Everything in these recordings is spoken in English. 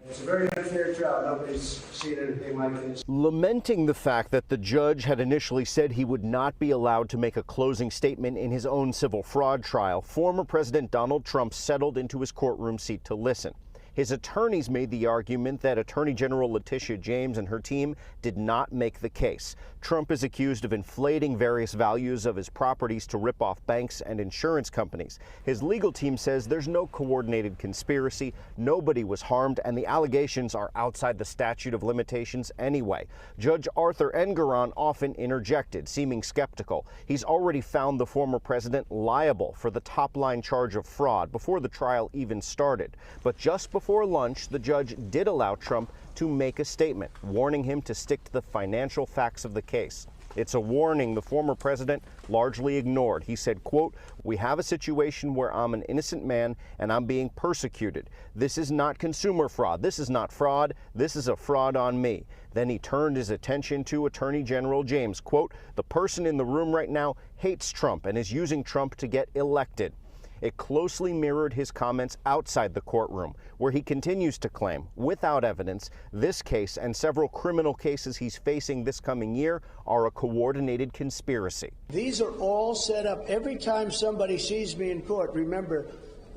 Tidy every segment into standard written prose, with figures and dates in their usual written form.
It's a very unfair trial. Nobody's seen anything like this. Lamenting the fact that the judge had initially said he would not be allowed to make a closing statement in his own civil fraud trial, former President Donald Trump settled into his courtroom seat to listen. His attorneys made the argument that Attorney General Letitia James and her team did not make the case. Trump is accused of inflating various values of his properties to rip off banks and insurance companies. His legal team says there's no coordinated conspiracy, nobody was harmed, and the allegations are outside the statute of limitations anyway. Judge Arthur Engoron often interjected, seeming skeptical. He's already found the former president liable for the top-line charge of fraud before the trial even started. But just before lunch, the judge did allow Trump to make a statement, warning him to stick to the financial facts of the case. It's a warning the former president largely ignored. He said, quote, "We have a situation where I'm an innocent man and I'm being persecuted. This is not consumer fraud. This is not fraud. This is a fraud on me." Then he turned his attention to Attorney General James, quote, "The person in the room right now hates Trump and is using Trump to get elected." It closely mirrored his comments outside the courtroom, where he continues to claim, without evidence, this case and several criminal cases he's facing this coming year are a coordinated conspiracy. These are all set up. Every time somebody sees me in court, remember,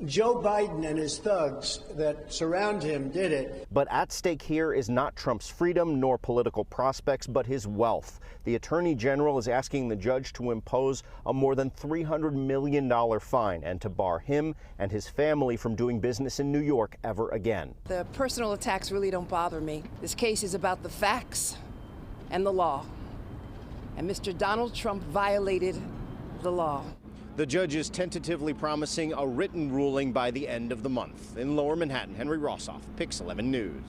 Joe Biden and his thugs that surround him did it. But at stake here is not Trump's freedom nor political prospects, but his wealth. The Attorney General is asking the judge to impose a more than $300 million fine and to bar him and his family from doing business in New York ever again. The personal attacks really don't bother me. This case is about the facts and the law. And Mr. Donald Trump violated the law. The judge is tentatively promising a written ruling by the end of the month. In Lower Manhattan, Henry Rossoff, Pix 11 News.